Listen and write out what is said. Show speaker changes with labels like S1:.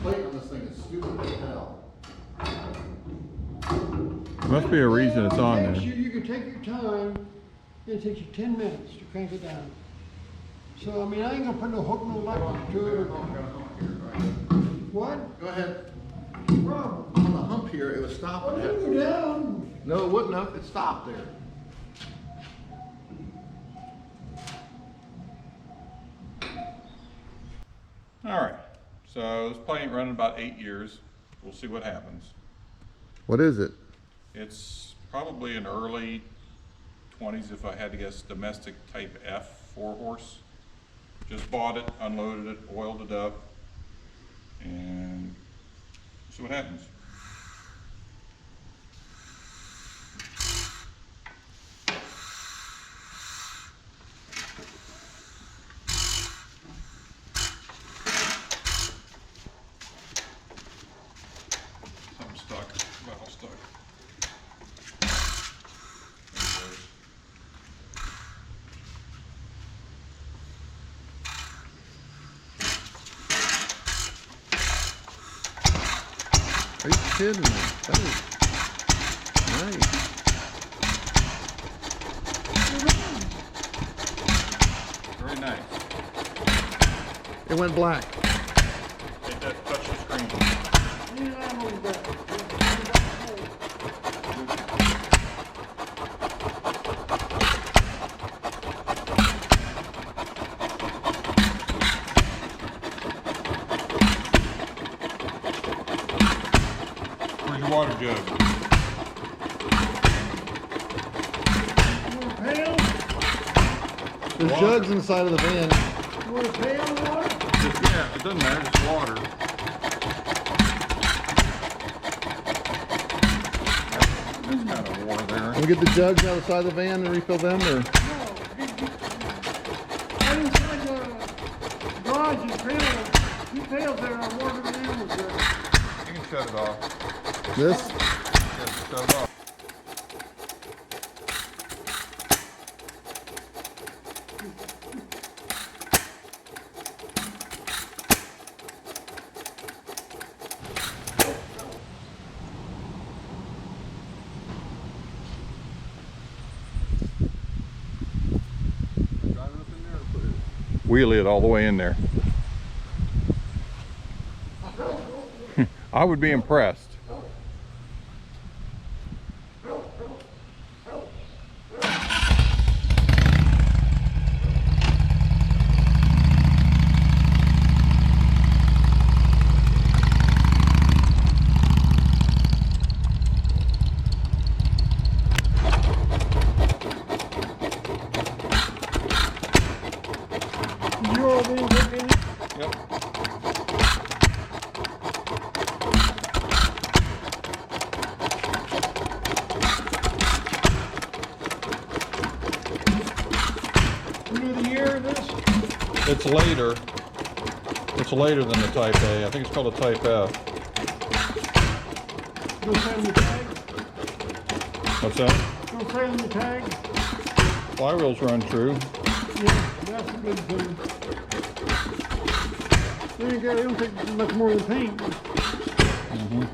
S1: plate on this thing is stupid as hell.
S2: Must be a reason it's on there.
S3: You can take your time. It takes you 10 minutes to crank it down. So, I mean, I ain't gonna put no hook, no electric to it. What?
S1: Go ahead.
S3: Problem.
S1: On the hump here, it was stopping.
S3: Oh, you go down.
S1: No, it wouldn't have. It stopped there.
S2: All right, so this plane running about 8 years. We'll see what happens.
S1: What is it?
S2: It's probably an early 20s, if I had to guess, domestic type F 4-horse. Just bought it, unloaded it, oiled it up, and see what happens. Something stuck, well stuck.
S1: Are you kidding me? That is nice.
S2: Very nice.
S1: It went black.
S2: It does touch the screen. Where's your water jug?
S1: There's jugs inside of the van.
S3: You want a pail of water?
S2: Yeah, it doesn't matter, it's water. There's kind of water there.
S1: Can we get the jugs out of the side of the van and refill them, or?
S3: No. Right inside the garage is pail. 2 pails there. I watered the animals there.
S2: You can shut it off.
S1: This?
S2: Yeah, shut it off. Wheel it all the way in there. I would be impressed.
S3: You all been looking?
S2: Yep.
S3: You know the year of this?
S2: It's later. It's later than the Type A. I think it's called a Type F.
S3: Don't say on the tag.
S2: What's that?
S3: Don't say on the tag.
S2: Flywheels run true.
S3: Yeah, that's a good thing. They don't take much more than paint.
S2: Mm-hmm.